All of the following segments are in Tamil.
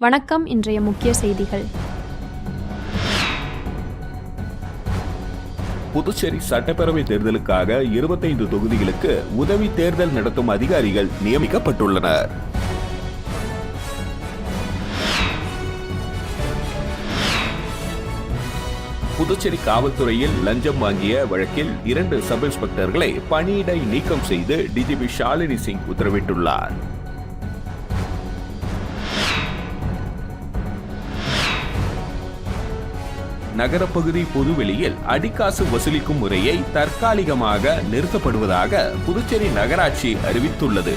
வணக்கம். இன்றைய முக்கிய செய்திகள். புதுச்சேரி சட்டப்பேரவை தேர்தலுக்காக 25 தொகுதிகளுக்கு உதவி தேர்தல் நடத்தும் அதிகாரிகள் நியமிக்கப்பட்டுள்ளனர். புதுச்சேரி காவல்துறையில் லஞ்சம் வாங்கிய வழக்கில் 2 சப் இன்ஸ்பெக்டர்களை பணியிடை நீக்கம் செய்து டிஜிபி ஷாலினி சிங் உத்தரவிட்டுள்ளார். நகரப்பகுதி பொதுவெளியில் அடிக்காசு வசூலிக்கும் முறையை தற்காலிகமாக நிறுத்தப்படுவதாக புதுச்சேரி நகராட்சி அறிவித்துள்ளது.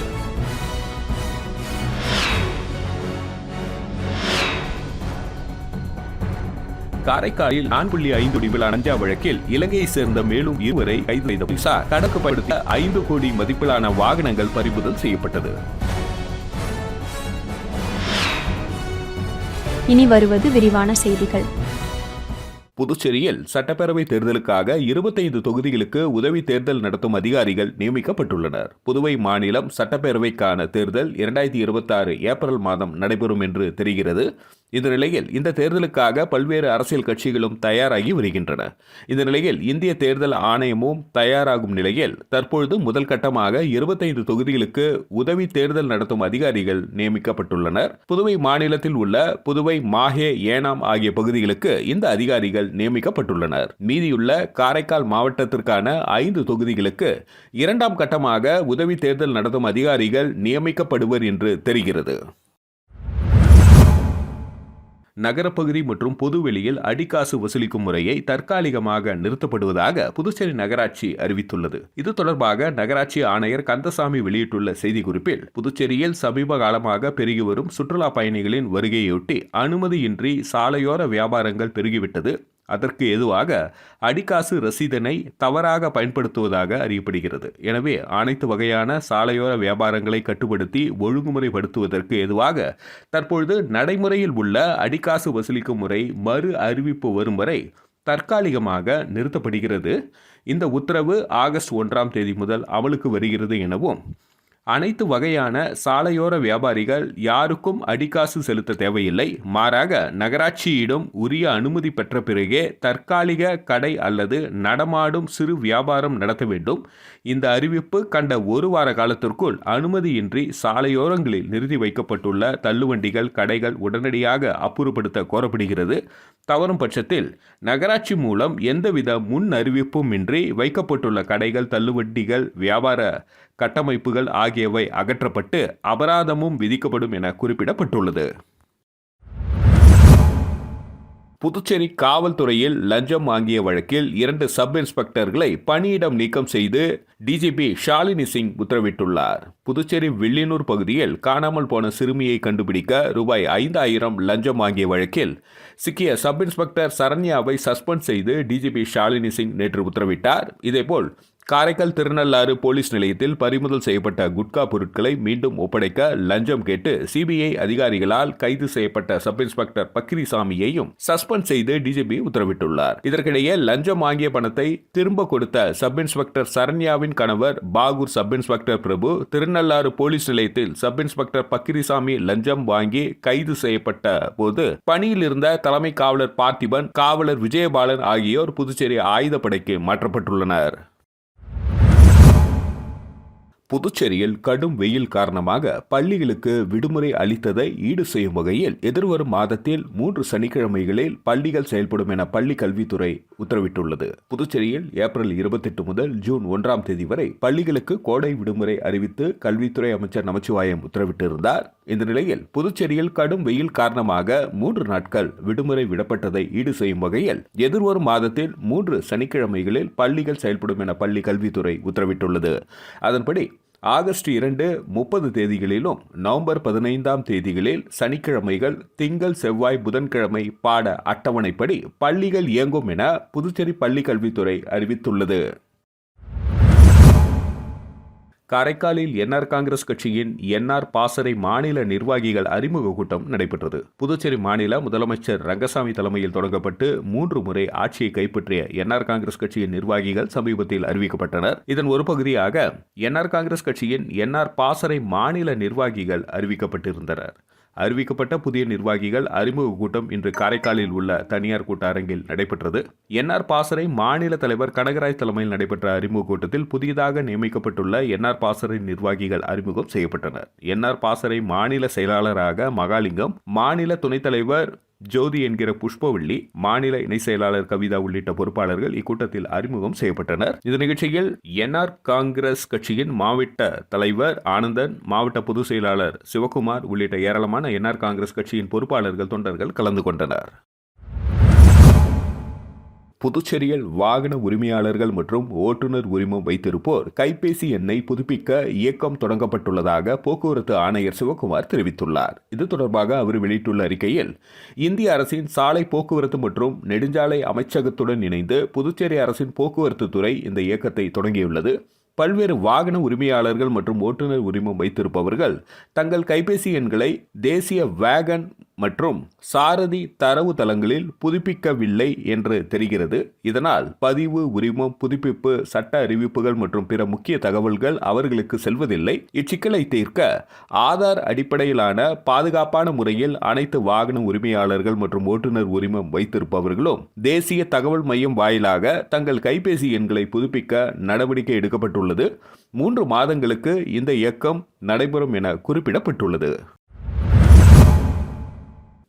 காரைக்காலில் 4.5 அடிவிலான கஞ்சா வழக்கில் இலங்கையை சேர்ந்த மேலும் 2 கைது செய்த போலீசார் தடுக்கப்படுத்த 5 கோடி மதிப்பிலான வாகனங்கள் பறிமுதல் செய்யப்பட்டது. இனி வருவது விரிவான செய்திகள். புதுச்சேரியில் சட்டப்பேரவை தேர்தலுக்காக 25 தொகுதிகளுக்கு உதவி தேர்தல் நடத்தும் அதிகாரிகள் நியமிக்கப்பட்டுள்ளனர். புதுவை மாநிலம் சட்டப்பேரவைக்கான தேர்தல் 2026 ஏப்ரல் மாதம் நடைபெறும் என்று தெரிகிறது. இந்த நிலையில் இந்த தேர்தலுக்காக பல்வேறு அரசியல் கட்சிகளும் தயாராகி வருகின்றன. இந்த நிலையில் இந்திய தேர்தல் ஆணையமும் தயாராகும் நிலையில் தற்பொழுது முதல் கட்டமாக 25 தொகுதிகளுக்கு உதவி தேர்தல் நடத்தும் அதிகாரிகள் நியமிக்கப்பட்டுள்ளனர். புதுவை மாநிலத்தில் உள்ள புதுவை, மாஹே, ஏனாம் ஆகிய பகுதிகளுக்கு இந்த அதிகாரிகள் நியமிக்கப்பட்டுள்ளனர். மீதியுள்ள காரைக்கால் மாவட்டத்திற்கான 5 தொகுதிகளுக்கு 2ஆம் கட்டமாக உதவி தேர்தல் நடத்தும் அதிகாரிகள் நியமிக்கப்படுவர் என்று தெரிகிறது. நகரப்பகுதி மற்றும் பொதுவெளியில் அடிக்காசு வசூலிக்கும் முறையை தற்காலிகமாக நிறுத்தப்படுவதாக புதுச்சேரி நகராட்சி அறிவித்துள்ளது. இது தொடர்பாக நகராட்சி ஆணையர் கந்தசாமி வெளியிட்டுள்ள செய்திக்குறிப்பில், புதுச்சேரியில் சமீப காலமாக பெருகி வரும் சுற்றுலா பயணிகளின் வருகையொட்டி அனுமதியின்றி சாலையோர வியாபாரங்கள் பெருகிவிட்டது. அதற்கு எதுவாக அடிக்காசு ரசீதனை தவறாக பயன்படுத்துவதாக அறியப்படுகிறது. எனவே அனைத்து வகையான சாலையோர வியாபாரங்களை கட்டுப்படுத்தி ஒழுங்குமுறைப்படுத்துவதற்கு எதுவாக தற்பொழுது நடைமுறையில் உள்ள அடிக்காசு வசூலிக்கும் முறை மறு அறிவிப்பு வரும் வரை தற்காலிகமாக நிறுத்தப்படுகிறது. இந்த உத்தரவு ஆகஸ்ட் 1ஆம் தேதி முதல் அமலுக்கு வருகிறது எனவும், அனைத்து வகையான சாலையோர வியாபாரிகள் யாருக்கும் அடிக்காசு செலுத்த தேவையில்லை, மாறாக நகராட்சியிடம் உரிய அனுமதி பெற்ற பிறகே தற்காலிக கடை அல்லது நடமாடும் சிறு வியாபாரம் நடத்த வேண்டும். இந்த அறிவிப்பு கண்ட 1 வார காலத்திற்குள் அனுமதியின்றி சாலையோரங்களில் நிறுத்தி வைக்கப்பட்டுள்ள தள்ளுவண்டிகள், கடைகள் உடனடியாக அப்புறப்படுத்த கோரப்படுகிறது. தவறும் பட்சத்தில் நகராட்சி மூலம் எந்தவித முன் அறிவிப்பும் இன்றி வைக்கப்பட்டுள்ள கடைகள், தள்ளுவண்டிகள், வியாபார கட்டமைப்புகள் ஆகியவை அகற்றப்பட்டு அபராதமும் விதிக்கப்படும் என குறிப்பிடப்பட்டுள்ளது. புதுச்சேரி காவல்துறையில் லஞ்சம் வாங்கிய வழக்கில் 2 சப் இன்ஸ்பெக்டர்களை பணியிடம் நீக்கம் செய்து டிஜிபி ஷாலினி சிங் உத்தரவிட்டுள்ளார். புதுச்சேரி வில்லியனூர் பகுதியில் காணாமல் போன சிறுமியை கண்டுபிடிக்க ரூபாய் 5,000 லஞ்சம் வாங்கிய வழக்கில் சிக்கிய சப் இன்ஸ்பெக்டர் சரண்யாவை சஸ்பெண்ட் செய்து டிஜிபி ஷாலினி சிங் நேற்று உத்தரவிட்டார். இதேபோல் காரைக்கால் திருநள்ளாறு போலீஸ் நிலையத்தில் பறிமுதல் செய்யப்பட்ட குட்கா பொருட்களை மீண்டும் ஒப்படைக்க லஞ்சம் கேட்டு சிபிஐ அதிகாரிகளால் கைது செய்யப்பட்ட சப் இன்ஸ்பெக்டர் பக்கிரிசாமியையும் சஸ்பெண்ட் செய்து டிஜிபி உத்தரவிட்டுள்ளார். இதற்கிடையே லஞ்சம் வாங்கிய பணத்தை திரும்ப கொடுத்த சப் இன்ஸ்பெக்டர் சரண்யாவின் கணவர் பாகூர் சப் இன்ஸ்பெக்டர் பிரபு திருநள்ளாறு போலீஸ் நிலையத்தில் சப் இன்ஸ்பெக்டர் பக்கிரிசாமி லஞ்சம் வாங்கி கைது செய்யப்பட்ட போது பணியில் இருந்த தலைமை காவலர் பார்த்திபன், காவலர் விஜயபாலன் ஆகியோர் புதுச்சேரி ஆயுதப்படைக்கு மாற்றப்பட்டுள்ளனர். புதுச்சேரியில் கடும் வெயில் காரணமாக பள்ளிகளுக்கு விடுமுறை அளித்ததை ஈடு செய்யும் வகையில் எதிர்வரும் மாதத்தில் 3 சனிக்கிழமைகளில் பள்ளிகள் செயல்படும் என பள்ளி கல்வித்துறை உத்தரவிட்டுள்ளது. புதுச்சேரியில் ஏப்ரல் 28 முதல் ஜூன் 1ஆம் தேதி வரை பள்ளிகளுக்கு கோடை விடுமுறை அறிவித்து கல்வித்துறை அமைச்சர் நமச்சிவாயம் உத்தரவிட்டிருந்தார். இந்த நிலையில் புதுச்சேரியில் கடும் வெயில் காரணமாக 3 நாட்கள் விடுமுறை விடப்பட்டதை ஈடு செய்யும் வகையில் எதிர்வரும் மாதத்தில் 3 சனிக்கிழமைகளில் பள்ளிகள் செயல்படும் என பள்ளி கல்வித்துறை உத்தரவிட்டுள்ளது. அதன்படி ஆகஸ்ட் 2, 30 தேதிகளிலும் நவம்பர் 15ஆம் தேதிகளில் சனிக்கிழமைகள், திங்கள், செவ்வாய், புதன்கிழமை பாட அட்டவணைப்படி பள்ளிகள் இயங்கும் என புதுச்சேரி பள்ளி கல்வித்துறை அறிவித்துள்ளது. காரைக்காலில் என்ஆர் காங்கிரஸ் கட்சியின் என்ஆர் பாசறை மாநில நிர்வாகிகள் அறிமுக கூட்டம் நடைபெற்றது. புதுச்சேரி மாநில முதலமைச்சர் ரங்கசாமி தலைமையில் தொடங்கப்பட்டு 3 முறை ஆட்சியை கைப்பற்றிய என்ஆர் காங்கிரஸ் கட்சியின் நிர்வாகிகள் சமீபத்தில் அறிவிக்கப்பட்டனர். இதன் ஒரு பகுதியாக என்ஆர் காங்கிரஸ் கட்சியின் என்ஆர் பாசறை மாநில நிர்வாகிகள் அறிவிக்கப்பட்டிருந்தனர். அறிவிக்கப்பட்ட புதிய நிர்வாகிகள் அறிமுக கூட்டம் இன்று காரைக்காலில் உள்ள தனியார் கூட்ட அரங்கில் நடைபெற்றது. என்ஆர் பாசறை மாநில தலைவர் கனகராஜ் தலைமையில் நடைபெற்ற அறிமுக கூட்டத்தில் புதிதாக நியமிக்கப்பட்டுள்ள என்ஆர் பாசறை நிர்வாகிகள் அறிமுகம் செய்யப்பட்டனர். என்ஆர் பாசறை மாநில செயலாளராக மகாலிங்கம், மாநில துணைத் தலைவர் ஜோதி என்கிற புஷ்பவள்ளி, மாநில இணை செயலாளர் கவிதா உள்ளிட்ட பொறுப்பாளர்கள் இக்கூட்டத்தில் அறிமுகம் செய்யப்பட்டனர். இந்த நிகழ்ச்சியில் என்ஆர் காங்கிரஸ் கட்சியின் மாவட்ட தலைவர் ஆனந்தன், மாவட்ட பொதுச் செயலாளர் சிவகுமார் உள்ளிட்ட ஏராளமான என்ஆர் காங்கிரஸ் கட்சியின் பொறுப்பாளர்கள், தொண்டர்கள் கலந்து கொண்டனர். புதுச்சேரியில் வாகன உரிமையாளர்கள் மற்றும் ஓட்டுநர் உரிமம் வைத்திருப்போர் கைபேசி எண்ணை புதுப்பிக்க இயக்கம் தொடங்கப்பட்டுள்ளதாக போக்குவரத்து ஆணையர் சிவகுமார் தெரிவித்துள்ளார். இது தொடர்பாக அவர் வெளியிட்டுள்ள அறிக்கையில், இந்திய அரசின் சாலை போக்குவரத்து மற்றும் நெடுஞ்சாலை அமைச்சகத்துடன் இணைந்து புதுச்சேரி அரசின் போக்குவரத்து துறை இந்த இயக்கத்தை தொடங்கியுள்ளது. பல்வேறு வாகன உரிமையாளர்கள் மற்றும் ஓட்டுநர் உரிமம் வைத்திருப்பவர்கள் தங்கள் கைபேசி எண்களை தேசிய வேகன் மற்றும் சாரதி தரவு தளங்களில் புதுப்பிக்கவில்லை என்று தெரிகிறது. இதனால் பதிவு, உரிமம், புதுப்பிப்பு, சட்ட அறிவிப்புகள் மற்றும் பிற முக்கிய தகவல்கள் அவர்களுக்கு செல்வதில்லை. இச்சிக்கலை தீர்க்க ஆதார் அடிப்படையிலான பாதுகாப்பான முறையில் அனைத்து வாகன உரிமையாளர்கள் மற்றும் ஓட்டுநர் உரிமம் வைத்திருப்பவர்களும் தேசிய தகவல் மையம் வாயிலாக தங்கள் கைபேசி எண்களை புதுப்பிக்க நடவடிக்கை எடுக்கப்பட்டுள்ளது. 3 மாதங்களுக்கு இந்த இயக்கம் நடைபெறும் என குறிப்பிடப்பட்டுள்ளது.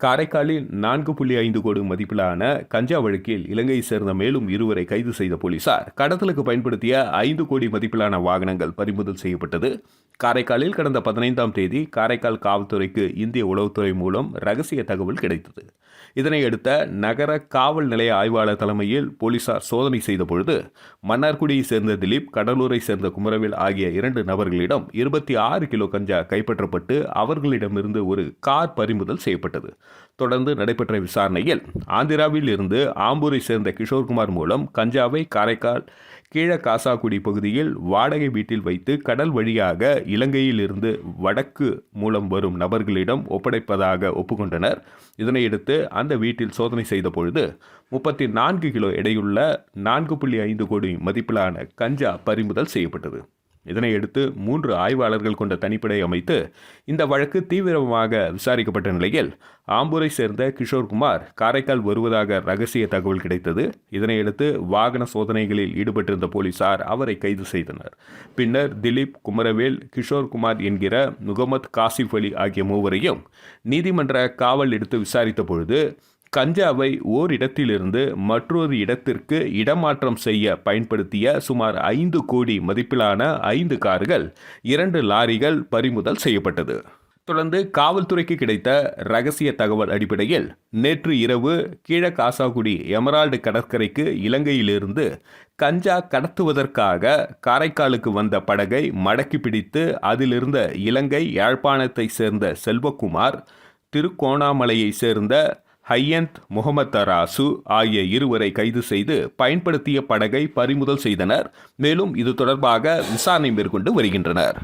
காரைக்காலில் 4.5 கோடி மதிப்பிலான கஞ்சா வழக்கில் இலங்கையை சேர்ந்த மேலும் 2 கைது செய்த போலீசார் கடத்தலுக்கு பயன்படுத்திய 5 கோடி மதிப்பிலான வாகனங்கள் பறிமுதல் செய்யப்பட்டது. காரைக்காலில் கடந்த 15ஆம் தேதி காரைக்கால் காவல்துறைக்கு இந்திய உளவுத்துறை மூலம் ரகசிய தகவல் கிடைத்தது. இதனையடுத்த நகர காவல் நிலைய ஆய்வாளர் தலைமையில் போலீசார் சோதனை செய்த பொழுது மன்னார்குடியை சேர்ந்த திலீப், கடலூரை சேர்ந்த குமரவேல் ஆகிய 2 நபர்களிடம் 26 கிலோ கஞ்சா கைப்பற்றப்பட்டு அவர்களிடமிருந்து ஒரு கார் பறிமுதல் செய்யப்பட்டது. தொடர்ந்து நடைபெற்ற விசாரணையில் ஆந்திராவில் இருந்து ஆம்பூரை சேர்ந்த கிஷோர்குமார் மூலம் கஞ்சாவை காரைக்கால் கீழ காசாக்குடி பகுதியில் வாடகை வீட்டில் வைத்து கடல் வழியாக இலங்கையில் இருந்து வடக்கு மூலம் வரும் நபர்களிடம் ஒப்படைப்பதாக ஒப்புக்கொண்டனர். இதனையடுத்து அந்த வீட்டில் சோதனை செய்த பொழுது 34 கிலோ எடையுள்ள 4.5 கோடி மதிப்பிலான கஞ்சா பறிமுதல் செய்யப்பட்டது. இதனையடுத்து 3 ஆய்வாளர்கள் கொண்ட தனிப்படை அமைத்து இந்த வழக்கு தீவிரமாக விசாரிக்கப்பட்ட நிலையில் ஆம்பூரை சேர்ந்த கிஷோர்குமார் காரைக்கால் வருவதாக ரகசிய தகவல் கிடைத்தது. இதனையடுத்து வாகன சோதனைகளில் ஈடுபட்டிருந்த போலீசார் அவரை கைது செய்தனர். பின்னர் திலீப், குமரவேல், கிஷோர்குமார் என்கிற முகமது காசிப் அலி ஆகிய 3வரையும் நீதிமன்ற காவல் எடுத்து விசாரித்த பொழுது கஞ்சாவை ஓரிடத்திலிருந்து மற்றொரு இடத்திற்கு இடமாற்றம் செய்ய பயன்படுத்திய சுமார் 5 கோடி மதிப்பிலான 5 கார்கள், 2 லாரிகள் பறிமுதல் செய்யப்பட்டது. தொடர்ந்து காவல்துறைக்கு கிடைத்த ரகசிய தகவல் அடிப்படையில் நேற்று இரவு கீழ காசாக்குடி எமரால்டு கடற்கரைக்கு இலங்கையிலிருந்து கஞ்சா கடத்துவதற்காக காரைக்காலுக்கு வந்த படகை மடக்கி பிடித்து அதிலிருந்த இலங்கை யாழ்ப்பாணத்தை சேர்ந்த செல்வகுமார், திருக்கோணாமலையை சேர்ந்த ஹையந்த் முகமது தராசு ஆகிய 2 கைது செய்து பயன்படுத்திய படகை பறிமுதல் செய்தனர். மேலும் இது தொடர்பாக விசாரணை மேற்கொண்டு வருகின்றனர்.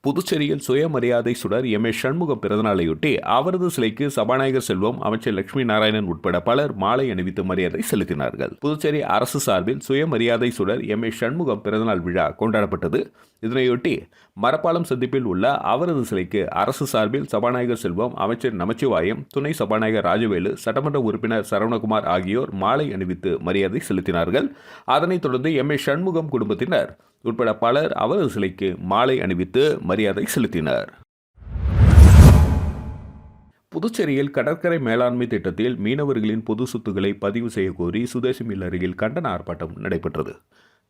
புதுச்சேரியில் சுயமரியாதை சுடர் எம்.ஏ. சண்முகம் பிறந்தநாளையொட்டி அவரது சிலைக்கு சபாநாயகர் செல்வம், அமைச்சர் லட்சுமி நாராயணன் உட்பட பலர் மாலை அணிவித்து மரியாதை செலுத்தினார்கள். புதுச்சேரி அரசு சார்பில் சுயமரியாதை சுடர் எம்.ஏ. சண்முகம் பிறந்தநாள் விழா கொண்டாடப்பட்டது. இதனையொட்டி மரப்பாலம் சந்திப்பில் உள்ள அவரது சிலைக்கு அரசு சார்பில் சபாநாயகர் செல்வம், அமைச்சர் நமச்சிவாயம், துணை சபாநாயகர் ராஜவேலு, சட்டமன்ற உறுப்பினர் சரவணகுமார் ஆகியோர் மாலை அணிவித்து மரியாதை செலுத்தினார்கள். அதனைத் தொடர்ந்து எம்.ஏ. சண்முகம் குடும்பத்தினர் உட்பட பலர் அவரது சிலைக்கு மாலை அணிவித்து மரியாதை செலுத்தினர். புதுச்சேரியில் கடற்கரை மேலாண்மை திட்டத்தில் மீனவர்களின் பொது சொத்துக்களை பதிவு செய்யக்கோரி சுதேசி மில் அருகில் கண்டன ஆர்ப்பாட்டம் நடைபெற்றது.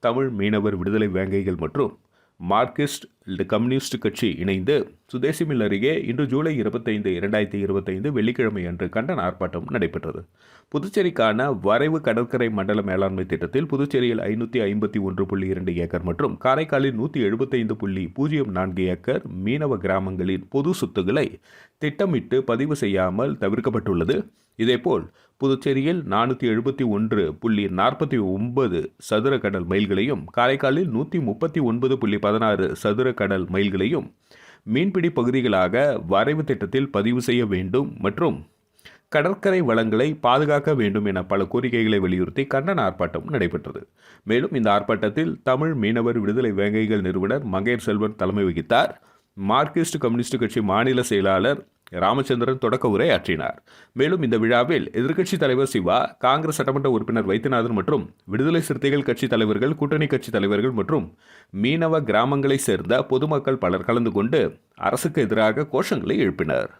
தமிழ் மீனவர் விடுதலை வேங்கைகள் மற்றும் மார்க்சிஸ்ட் கம்யூனிஸ்ட் கட்சி இணைந்து சுதேசி மில் அருகே இன்று ஜூலை 25, 2025 வெள்ளிக்கிழமை அன்று கண்டன ஆர்ப்பாட்டம் நடைபெற்றது. புதுச்சேரிக்கான வரைவு கடற்கரை மண்டல மேலாண்மை திட்டத்தில் புதுச்சேரியில் 551.2 ஏக்கர் மற்றும் காரைக்காலில் 175.04 ஏக்கர் மீனவ கிராமங்களின் பொது சொத்துக்களை திட்டமிட்டு பதிவு செய்யாமல் தவிர்க்கப்பட்டுள்ளது. இதேபோல் புதுச்சேரியில் 471.49 சதுர கடல் மைல்களையும் காரைக்காலில் 139.16 சதுர கடல் மைல்களையும் மீன்பிடி பகுதிகளாக வரைவு திட்டத்தில் பதிவு செய்ய வேண்டும் மற்றும் கடற்கரை வளங்களை பாதுகாக்க வேண்டும் என பல கோரிக்கைகளை வலியுறுத்தி கண்டன ஆர்ப்பாட்டம் நடைபெற்றது. மேலும் இந்த ஆர்ப்பாட்டத்தில் தமிழ் மீனவர் விடுதலை வேங்கைகள் நிறுவனர் மங்கையர் செல்வன் தலைமை வகித்தார். மார்க்சிஸ்ட் கம்யூனிஸ்ட் கட்சி மாநில செயலாளர் ராமச்சந்திரன் தொடக்க உரை ஆற்றினார். மேலும் இந்த விழாவில் எதிர்க்கட்சித் தலைவர் சிவா, காங்கிரஸ் சட்டமன்ற உறுப்பினர் வைத்தியநாதன் மற்றும் விடுதலை சிறுத்தைகள் கட்சி தலைவர்கள், கூட்டணி கட்சி தலைவர்கள் மற்றும் மீனவ கிராமங்களைச் சேர்ந்த பொதுமக்கள் பலர் கலந்து கொண்டு அரசுக்கு எதிராக கோஷங்களை எழுப்பினர்.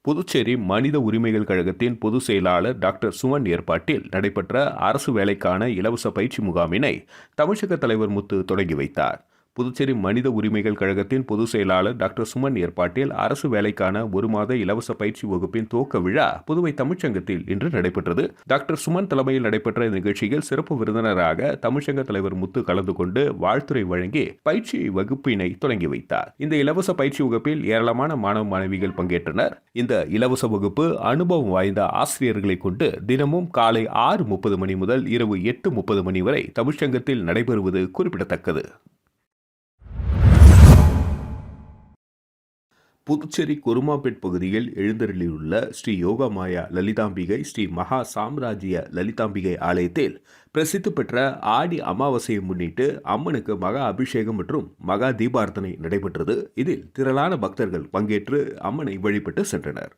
புதுச்சேரி மனித உரிமைகள் கழகத்தின் பொதுச் செயலாளர் டாக்டர் சுமன் ஏற்பாட்டில் நடைபெற்ற அரசு வேலைக்கான இலவச பயிற்சி முகாமினை தமிழக தலைவர் முத்து தொடங்கி வைத்தார். புதுச்சேரி மனித உரிமைகள் கழகத்தின் பொதுச் செயலாளர் டாக்டர் சுமன் ஏற்பாட்டில் அரசு வேலைக்கான 1 மாத இலவச பயிற்சி வகுப்பின் துவக்க விழா புதுவை தமிழ்ச்சங்கத்தில் இன்று நடைபெற்றது. டாக்டர் சுமன் தலைமையில் நடைபெற்ற நிகழ்ச்சியில் சிறப்பு விருந்தினராக தமிழ்ச்சங்க தலைவர் முத்து கலந்து கொண்டு வாழ்த்துரை வழங்கி பயிற்சி வகுப்பினை தொடங்கி வைத்தார். இந்த இலவச பயிற்சி வகுப்பில் ஏராளமான மாணவ மாணவிகள் பங்கேற்றனர். இந்த இலவச வகுப்பு அனுபவம் வாய்ந்த ஆசிரியர்களை கொண்டு தினமும் காலை 6:30 மணி முதல் இரவு 8:30 மணி வரை தமிழ்ச்சங்கத்தில் நடைபெறுவது குறிப்பிடத்தக்கது. புதுச்சேரி குருமாப்பேட் பகுதியில் எழுந்தருளியுள்ள ஸ்ரீ யோகமாயா லலிதாம்பிகை ஸ்ரீ மகா சாம்ராஜ்ய லலிதாம்பிகை ஆலயத்தில் பிரசித்தி பெற்ற ஆடி அமாவாசையை முன்னிட்டு அம்மனுக்கு மகா அபிஷேகம் மற்றும் மகா தீபார்த்தனை நடைபெற்றது. இதில் திரளான பக்தர்கள் பங்கேற்று அம்மனை வழிபட்டு சென்றனர்.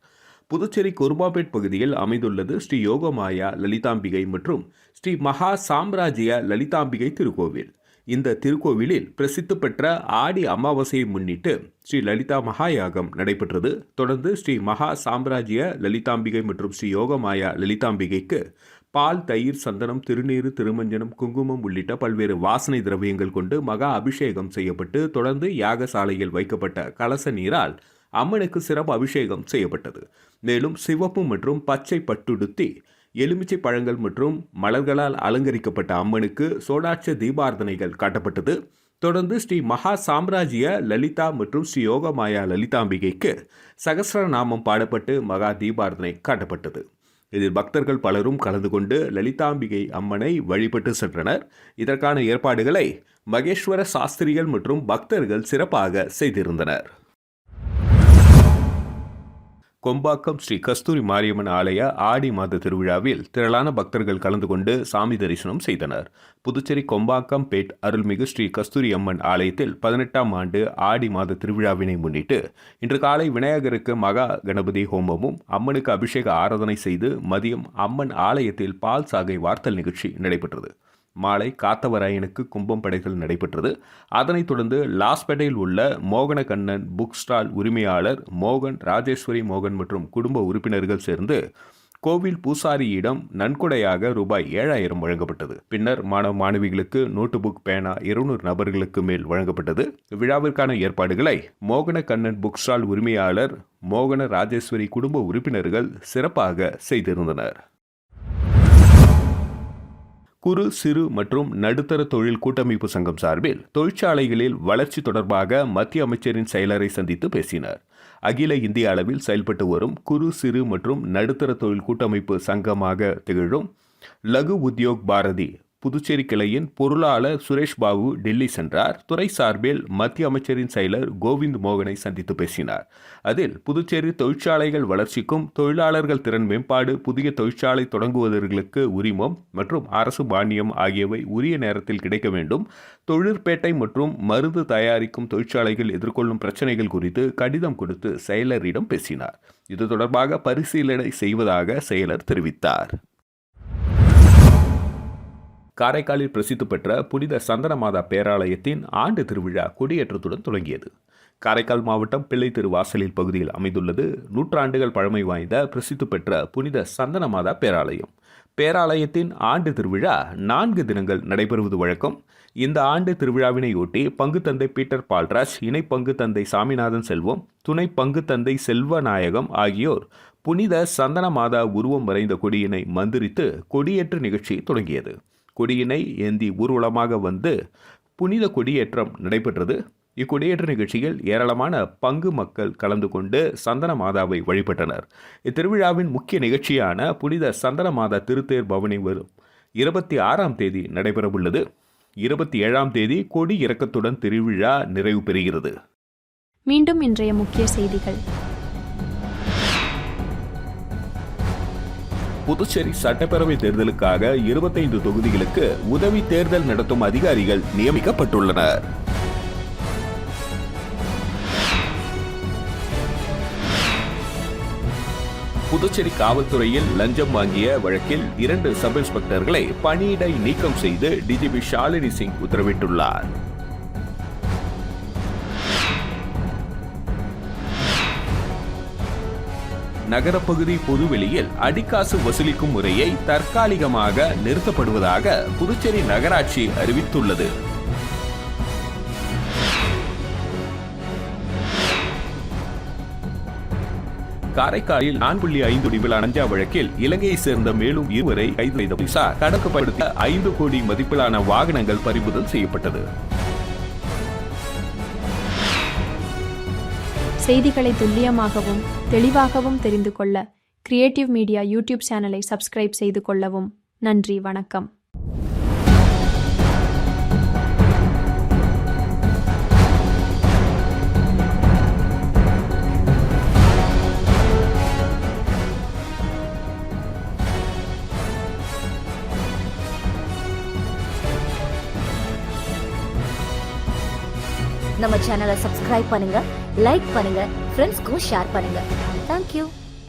புதுச்சேரி குருமாப்பேட் பகுதியில் அமைந்துள்ளது ஸ்ரீ யோகமாயா லலிதாம்பிகை மற்றும் ஸ்ரீ மகா சாம்ராஜ்ய லலிதாம்பிகை திருக்கோவில். இந்த திருக்கோவிலில் பிரசித்தி பெற்ற ஆடி அமாவாசையை முன்னிட்டு ஸ்ரீ லலிதா மகாயாகம் நடைபெற்றது. தொடர்ந்து ஸ்ரீ மகா சாம்ராஜ்ய லலிதாம்பிகை மற்றும் ஸ்ரீ யோகமாயா லலிதாம்பிகைக்கு பால், தயிர், சந்தனம், திருநீறு, திருமஞ்சனம், குங்குமம் உள்ளிட்ட பல்வேறு வாசனை திரவியங்கள் கொண்டு மகா அபிஷேகம் செய்யப்பட்டு தொடர்ந்து யாகசாலையில் வைக்கப்பட்ட கலச நீரால் அம்மனுக்கு சிறப்பு அபிஷேகம் செய்யப்பட்டது. மேலும் சிவப்பு மற்றும் பச்சை பட்டுடுத்தி எலுமிச்சை பழங்கள் மற்றும் மலர்களால் அலங்கரிக்கப்பட்ட அம்மனுக்கு சோடாட்ச தீபார்த்தனைகள் காட்டப்பட்டது. தொடர்ந்து ஸ்ரீ மகா சாம்ராஜ்ய லலிதா மற்றும் ஸ்ரீ யோகமாயா லலிதாம்பிகைக்கு சகஸ்ரநாமம் பாடப்பட்டு மகா தீபார்த்தனை காட்டப்பட்டது. இதில் பக்தர்கள் பலரும் கலந்து கொண்டு லலிதாம்பிகை அம்மனை வழிபட்டு சென்றனர். இதற்கான ஏற்பாடுகளை மகேஸ்வர சாஸ்திரிகள் மற்றும் பக்தர்கள் சிறப்பாக செய்திருந்தனர். கொம்பாக்கம் ஸ்ரீ கஸ்தூரி மாரியம்மன் ஆலய ஆடி மாத திருவிழாவில் திரளான பக்தர்கள் கலந்து கொண்டு சாமி தரிசனம் செய்தனர். புதுச்சேரி கொம்பாக்கம் பேட் அருள்மிகு ஸ்ரீ கஸ்தூரி அம்மன் ஆலயத்தில் 18ஆம் ஆண்டு ஆடி மாத திருவிழாவினை முன்னிட்டு இன்று காலை விநாயகருக்கு மகா கணபதி ஹோமமும் அம்மனுக்கு அபிஷேக ஆராதனை செய்து மதியம் அம்மன் ஆலயத்தில் பால் சாகை வார்த்தல் நிகழ்ச்சி நடைபெற்றது. மாலை காத்தவராயனுக்கு கும்பம் படைகள் நடைபெற்றது. அதனைத் தொடர்ந்து லாஸ்பேட்டையில் உள்ள மோகனகண்ணன் புக் ஸ்டால் உரிமையாளர் மோகன், ராஜேஸ்வரி மோகன் மற்றும் குடும்ப உறுப்பினர்கள் சேர்ந்து கோவில் பூசாரியிடம் நன்கொடையாக ரூபாய் 7,000 வழங்கப்பட்டது. பின்னர் மாணவ மாணவிகளுக்கு நோட்டு புக், பேனா 200 நபர்களுக்கு மேல் வழங்கப்பட்டது. விழாவிற்கான ஏற்பாடுகளை மோகனகண்ணன் புக் ஸ்டால் உரிமையாளர் மோகன, ராஜேஸ்வரி குடும்ப உறுப்பினர்கள் சிறப்பாக செய்திருந்தனர். குறு, சிறு மற்றும் நடுத்தர தொழில் கூட்டமைப்பு சங்கம் சார்பில் தொழிற்சாலைகளில் வளர்ச்சி தொடர்பாக மத்திய அமைச்சரின் செயலரை சந்தித்து பேசினர். அகில இந்திய அளவில் செயல்பட்டு வரும் குறு, சிறு மற்றும் நடுத்தர தொழில் கூட்டமைப்பு சங்கமாக திகழும் லகு உத்யோக் பாரதி புதுச்சேரி கிளையின் பொருளாளர் சுரேஷ் பாபு டெல்லி சென்றார். துறை சார்பில் மத்திய அமைச்சரின் செயலர் கோவிந்த் மோகனை சந்தித்து பேசினார். அதில் புதுச்சேரி தொழிற்சாலைகள் வளர்ச்சிக்கும் தொழிலாளர்கள் திறன் மேம்பாடு, புதிய தொழிற்சாலை தொடங்குவதற்கு உரிமம் மற்றும் அரசு மானியம் ஆகியவை உரிய நேரத்தில் கிடைக்க வேண்டும், தொழிற்பேட்டை மற்றும் மருந்து தயாரிக்கும் தொழிற்சாலைகள் எதிர்கொள்ளும் பிரச்சனைகள் குறித்து கடிதம் கொடுத்து செயலரிடம் பேசினார். இது தொடர்பாக பரிசீலனை செய்வதாக செயலர் தெரிவித்தார். காரைக்காலில் பிரசித்தி பெற்ற புனித சந்தனமாதா பேராலயத்தின் ஆண்டு திருவிழா கொடியேற்றத்துடன் தொடங்கியது. காரைக்கால் மாவட்டம் பிள்ளை தெரு வாசலில் பகுதியில் அமைந்துள்ளது நூற்றாண்டுகள் பழமை வாய்ந்த பிரசித்தி பெற்ற புனித சந்தனமாதா பேராலயம். பேராலயத்தின் ஆண்டு திருவிழா 4 தினங்கள் நடைபெறுவது வழக்கம். இந்த ஆண்டு திருவிழாவினையொட்டி பங்கு தந்தை பீட்டர் பால்ராஜ், இணை பங்கு தந்தை சாமிநாதன் செல்வம், துணை பங்கு தந்தை செல்வநாயகம் ஆகியோர் புனித சந்தனமாதா உருவம் வரைந்த கொடியினை மந்திரித்து கொடியேற்ற நிகழ்ச்சி தொடங்கியது. கொடியினை ஏந்தி ஊர்வலமாக வந்து புனித கொடியேற்றம் நடைபெற்றது. இக்கொடியேற்ற நிகழ்ச்சியில் ஏராளமான பங்கு மக்கள் கலந்து கொண்டு சந்தன மாதாவை வழிபட்டனர். இத்திருவிழாவின் முக்கிய நிகழ்ச்சியான புனித சந்தன மாதா திருத்தேர் பவனி வரும் 26ஆம் தேதி நடைபெறவுள்ளது. 27ஆம் தேதி கொடி இறக்கத்துடன் திருவிழா நிறைவு பெறுகிறது. மீண்டும் இன்றைய முக்கிய செய்திகள். புதுச்சேரி சட்டப்பேரவை தேர்தலுக்காக 25 தொகுதிகளுக்கு உதவி தேர்தல் நடத்தும் அதிகாரிகள் நியமிக்கப்பட்டுள்ளனர். புதுச்சேரி காவல்துறையில் லஞ்சம் வாங்கிய வழக்கில் 2 சப் இன்ஸ்பெக்டர்களை பணியிடை நீக்கம் செய்து டிஜிபி ஷாலினி சிங் உத்தரவிட்டுள்ளார். நகரப்பகுதி பொதுவெளியில் அடிக்காசு வசூலிக்கும் முறையை தற்காலிகமாக நிறுத்தப்படுவதாக புதுச்சேரி நகராட்சி அறிவித்துள்ளது. காரைக்காலில் 4.5 கோடி லஞ்ச வழக்கில் இலங்கையை சேர்ந்த மேலும் 2 பேரை கைது செய்த போலீசார் கடத்தப்படுத்த 5 கோடி மதிப்பிலான வாகனங்கள் பறிமுதல் செய்யப்பட்டது. செய்திகளை துல்லியமாகவும் தெளிவாகவும் தெரிந்து கொள்ள கிரியேட்டிவ் மீடியா யூடியூப் சேனலை சப்ஸ்கிரைப் செய்து கொள்ளவும். நன்றி, வணக்கம். நம்ம சேனலை சப்ஸ்கிரைப் பண்ணுங்க, லைக் பண்ணுங்க, ஃப்ரெண்ட்ஸ்க்கும் ஷேர் பண்ணுங்க. தேங்க்யூ.